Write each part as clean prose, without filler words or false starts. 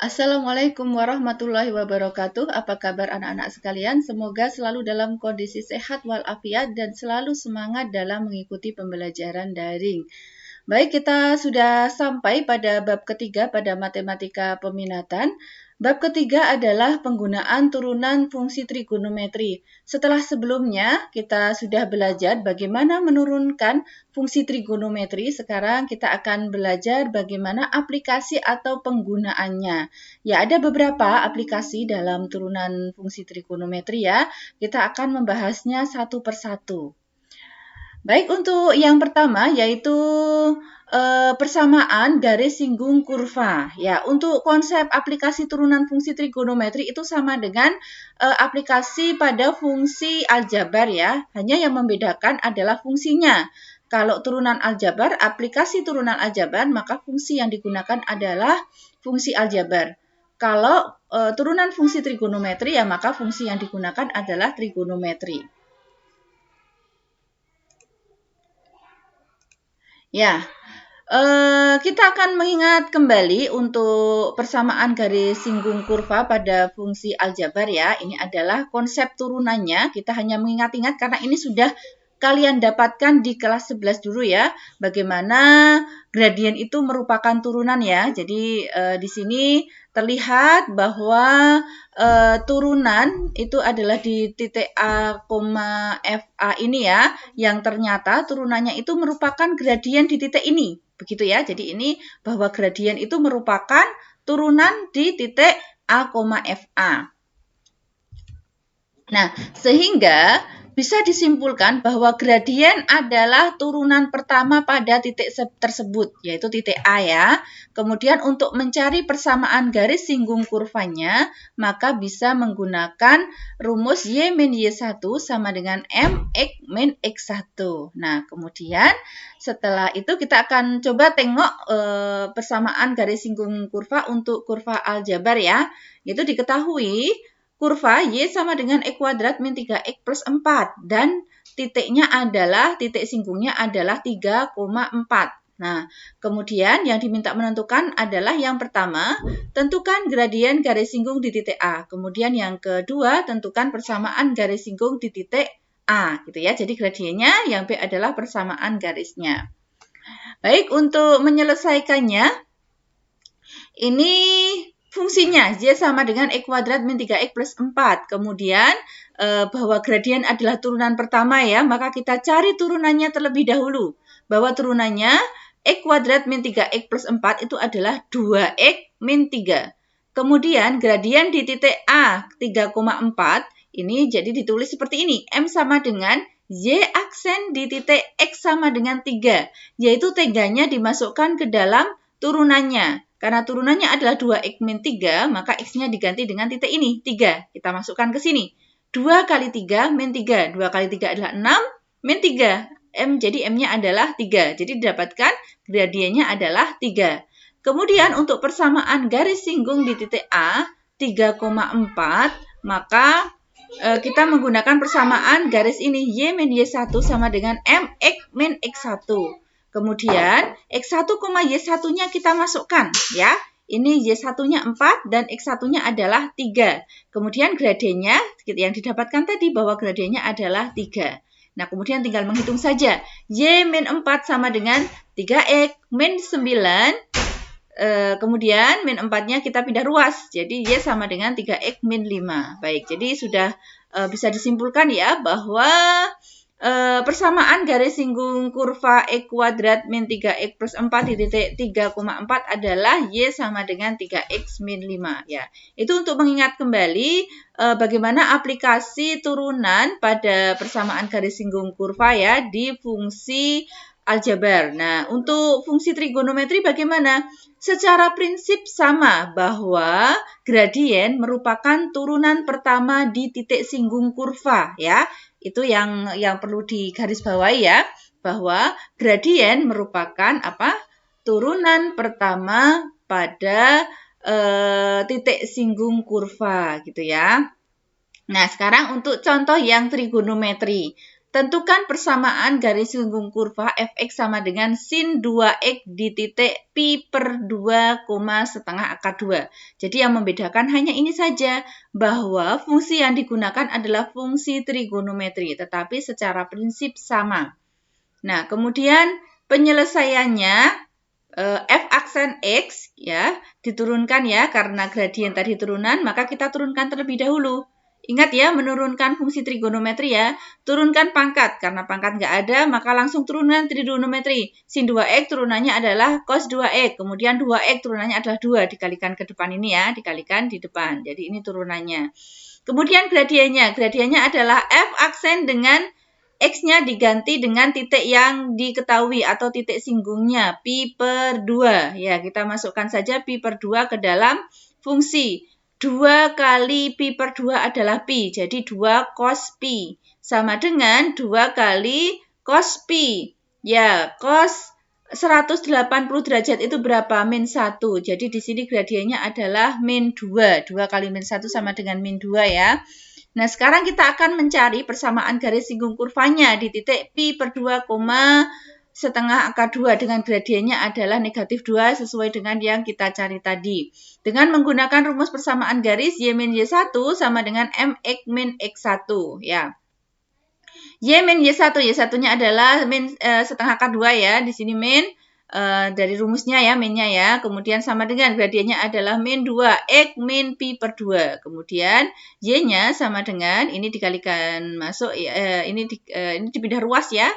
Assalamualaikum warahmatullahi wabarakatuh. Apa kabar anak-anak sekalian? Semoga selalu dalam kondisi sehat walafiat dan selalu semangat dalam mengikuti pembelajaran daring. Baik, kita sudah sampai pada bab ketiga pada matematika peminatan. Bab ketiga adalah penggunaan turunan fungsi trigonometri. Setelah sebelumnya kita sudah belajar bagaimana menurunkan fungsi trigonometri, sekarang kita akan belajar bagaimana aplikasi atau penggunaannya. Ya, ada beberapa aplikasi dalam turunan fungsi trigonometri ya. Kita akan membahasnya satu persatu. Baik, untuk yang pertama yaitu persamaan garis singgung kurva. Ya, untuk konsep aplikasi turunan fungsi trigonometri itu sama dengan aplikasi pada fungsi aljabar ya. Hanya yang membedakan adalah fungsinya. Kalau turunan aljabar, aplikasi turunan aljabar, maka fungsi yang digunakan adalah fungsi aljabar. Kalau turunan fungsi trigonometri ya, maka fungsi yang digunakan adalah trigonometri. Ya, kita akan mengingat kembali untuk persamaan garis singgung kurva pada fungsi aljabar ya. Ini adalah konsep turunannya. Kita hanya mengingat-ingat karena ini sudah kalian dapatkan di kelas 11 dulu ya. Bagaimana gradien itu merupakan turunan ya. Jadi di sini terlihat bahwa turunan itu adalah di titik A, FA ini ya, yang ternyata turunannya itu merupakan gradien di titik ini. Begitu ya, jadi ini bahwa gradien itu merupakan turunan di titik A, FA. Nah, sehingga bisa disimpulkan bahwa gradien adalah turunan pertama pada titik tersebut, yaitu titik A ya. Kemudian untuk mencari persamaan garis singgung kurvanya, maka bisa menggunakan rumus Y min Y1 sama dengan MX min X1. Nah, kemudian setelah itu kita akan coba tengok persamaan garis singgung kurva untuk kurva aljabar ya. Itu diketahui kurva Y sama dengan X kuadrat min 3X plus 4. Dan titiknya adalah, titik singgungnya adalah 3,4. Nah, kemudian yang diminta menentukan adalah yang pertama, tentukan gradien garis singgung di titik A. Kemudian yang kedua, tentukan persamaan garis singgung di titik A. Gitu ya. Jadi gradiennya yang B adalah persamaan garisnya. Baik, untuk menyelesaikannya, ini fungsinya Y sama dengan X kuadrat min 3X plus 4. Kemudian bahwa gradien adalah turunan pertama ya, maka kita cari turunannya terlebih dahulu. Bahwa turunannya X kuadrat min 3X plus 4 itu adalah 2X min 3. Kemudian gradien di titik A 3,4 ini jadi ditulis seperti ini. M sama dengan Y aksen di titik X sama dengan 3. Yaitu teganya dimasukkan ke dalam turunannya. Karena turunannya adalah 2X min 3, maka X-nya diganti dengan titik ini, 3. Kita masukkan ke sini. 2 kali 3 min 3. 2 kali 3 adalah 6 min 3. Jadi M-nya adalah 3. Jadi didapatkan gradiennya adalah 3. Kemudian untuk persamaan garis singgung di titik A, 3,4, maka kita menggunakan persamaan garis ini. Y min Y1 sama dengan MX min X1. Kemudian X1, Y1-nya kita masukkan ya. Ini Y1-nya 4 dan X1-nya adalah 3. Kemudian gradiennya yang didapatkan tadi bahwa gradiennya adalah 3. Nah, kemudian tinggal menghitung saja. Y min 4 sama dengan 3X min 9. Kemudian min 4-nya kita pindah ruas. Jadi Y sama dengan 3X min 5. Baik, jadi sudah bisa disimpulkan ya bahwa persamaan garis singgung kurva X kuadrat min 3X plus 4 di titik 3,4 adalah Y sama dengan 3X min 5. Ya, itu untuk mengingat kembali bagaimana aplikasi turunan pada persamaan garis singgung kurva ya di fungsi aljabar. Nah, untuk fungsi trigonometri bagaimana? Secara prinsip sama bahwa gradien merupakan turunan pertama di titik singgung kurva ya. Itu yang perlu digarisbawahi ya, bahwa gradien merupakan apa? Turunan pertama pada titik singgung kurva gitu ya. Nah, sekarang untuk contoh yang trigonometri. Tentukan persamaan garis singgung kurva fx sama dengan sin 2x di titik pi per 2, setengah akar 2. Jadi yang membedakan hanya ini saja, bahwa fungsi yang digunakan adalah fungsi trigonometri, tetapi secara prinsip sama. Nah, kemudian penyelesaiannya f aksen x ya diturunkan ya, karena gradien tadi turunan, maka kita turunkan terlebih dahulu. Ingat ya, menurunkan fungsi trigonometri ya. Turunkan pangkat, karena pangkat nggak ada, maka langsung turunkan trigonometri. Sin 2x turunannya adalah cos 2x, kemudian 2x turunannya adalah 2, dikalikan ke depan ini ya, dikalikan di depan. Jadi ini turunannya. Kemudian gradiennya adalah f aksen dengan x-nya diganti dengan titik yang diketahui atau titik singgungnya, pi per 2. Ya, kita masukkan saja pi per 2 ke dalam fungsi. 2 kali pi per 2 adalah pi, jadi 2 cos pi. Sama dengan 2 kali cos pi. Ya, cos 180 derajat itu berapa? Min 1. Jadi di sini gradiennya adalah min 2. 2 kali min 1 sama dengan min 2 ya. Nah, sekarang kita akan mencari persamaan garis singgung kurvanya di titik pi per 2, setengah akar 2 dengan gradiennya adalah negatif 2 sesuai dengan yang kita cari tadi. Dengan menggunakan rumus persamaan garis y min y1 sama dengan mx min x1 ya. Y min y1, y1-nya adalah min setengah akar 2 ya, di sini min dari rumusnya ya, minnya ya. Kemudian sama dengan gradiennya adalah min 2 x min pi per 2. Kemudian y-nya sama dengan ini dikalikan masuk ini dipindah ruas ya.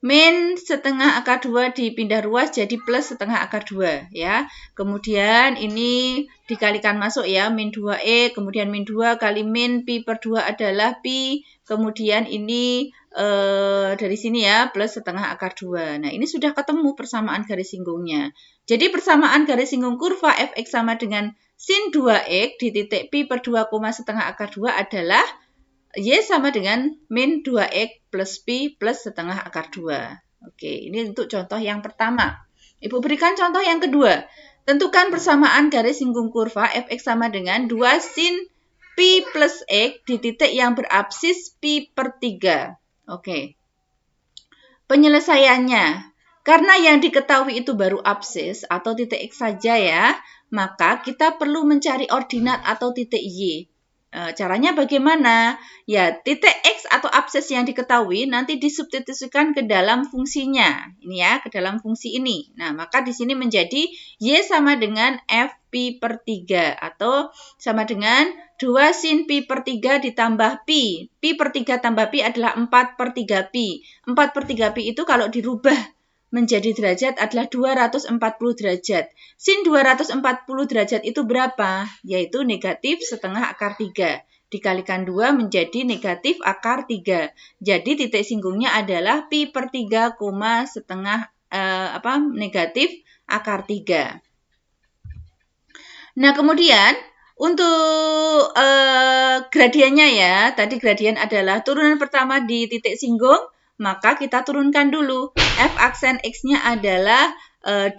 Min setengah akar 2 dipindah ruas jadi plus setengah akar 2 ya. Kemudian ini dikalikan masuk ya, min 2e, kemudian min 2 kali min pi per 2 adalah pi. Kemudian ini dari sini ya, plus setengah akar 2. Nah, ini sudah ketemu persamaan garis singgungnya. Jadi persamaan garis singgung kurva fx sama dengan sin 2x di titik pi per 2, setengah akar 2 adalah y sama dengan min 2x plus pi plus setengah akar 2. Oke, ini untuk contoh yang pertama. Ibu berikan contoh yang kedua. Tentukan persamaan garis singgung kurva fx sama dengan 2 sin pi plus x di titik yang berabsis pi per 3. Oke. Penyelesaiannya. Karena yang diketahui itu baru absis atau titik x saja ya, maka kita perlu mencari ordinat atau titik y. Caranya bagaimana? Ya, titik x atau absis yang diketahui nanti disubstitusikan ke dalam fungsinya. Ini ya, ke dalam fungsi ini. Nah, maka di sini menjadi y sama dengan f pi per 3 atau sama dengan 2 sin pi per 3 ditambah pi. Pi per 3 tambah pi adalah 4 per 3 pi. 4 per 3 pi itu kalau dirubah menjadi derajat adalah 240 derajat. Sin 240 derajat itu berapa? Yaitu negatif setengah akar 3. Dikalikan 2 menjadi negatif akar 3. Jadi titik singgungnya adalah pi per 3, setengah negatif akar 3. Nah, kemudian untuk gradiennya ya, tadi gradien adalah turunan pertama di titik singgung, maka kita turunkan dulu. F aksen X-nya adalah 2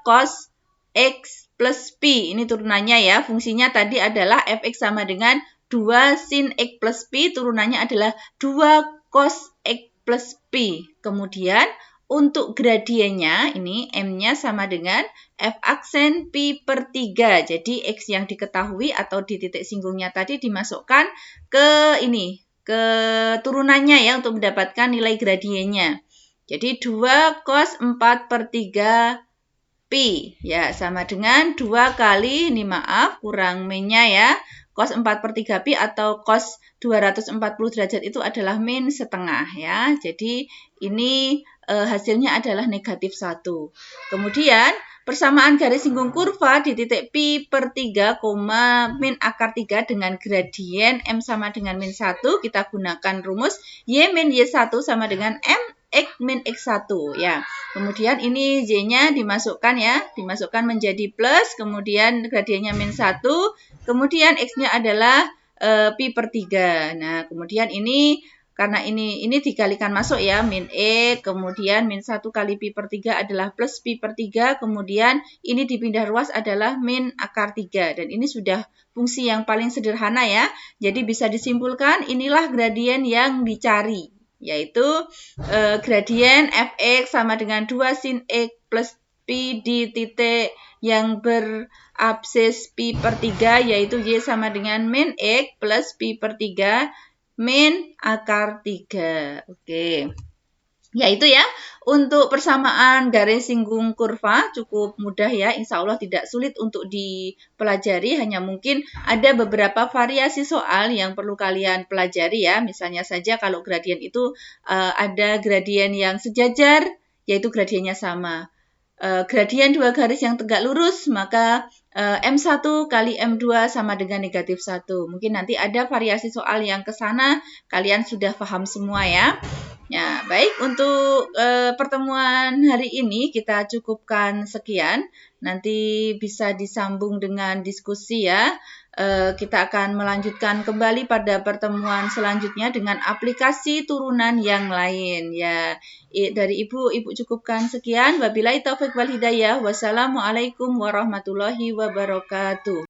cos X plus P. Ini turunannya ya. Fungsinya tadi adalah Fx sama dengan 2 sin X plus P. Turunannya adalah 2 cos X plus P. Kemudian untuk gradiennya, ini M-nya sama dengan F aksen Pi per 3. Jadi X yang diketahui atau di titik singgungnya tadi dimasukkan ke ini, ke turunannya ya untuk mendapatkan nilai gradiennya. Jadi 2 cos 4 per 3 Pi. Ya, sama dengan 2 kali, ini maaf, kurang min-nya ya. Cos 4 per 3 Pi atau cos 240 derajat itu adalah min setengah ya. Jadi ini hasilnya adalah negatif 1. Kemudian persamaan garis singgung kurva di titik pi per 3, min akar 3 dengan gradien M sama dengan min 1. Kita gunakan rumus Y min Y1 sama dengan M X min X1 ya. Kemudian ini Y-nya dimasukkan ya, dimasukkan menjadi plus, kemudian gradiennya min 1, kemudian X-nya adalah pi per 3. Nah, kemudian ini karena ini dikalikan masuk ya, min E, kemudian min 1 kali pi per 3 adalah plus pi per 3, kemudian ini dipindah ruas adalah min akar 3. Dan ini sudah fungsi yang paling sederhana ya. Jadi bisa disimpulkan inilah gradien yang dicari. yaitu gradien fx sama dengan 2 sin x plus pi di titik yang berabsis pi per 3, yaitu y sama dengan min x plus pi per 3 min akar 3. Oke. Ya itu ya, untuk persamaan garis singgung kurva cukup mudah ya, insya Allah tidak sulit untuk dipelajari, hanya mungkin ada beberapa variasi soal yang perlu kalian pelajari ya. Misalnya saja kalau gradien itu ada gradien yang sejajar, yaitu gradiennya sama. Gradien dua garis yang tegak lurus, maka M1 kali M2 sama dengan negatif 1. Mungkin nanti ada variasi soal yang ke sana, kalian sudah paham semua ya. Ya, baik, untuk pertemuan hari ini kita cukupkan sekian. Nanti bisa disambung dengan diskusi ya. Kita akan melanjutkan kembali pada pertemuan selanjutnya dengan aplikasi turunan yang lain ya. Dari Ibu cukupkan sekian. Wabillahi taufik wal hidayah. Wassalamualaikum warahmatullahi wabarakatuh.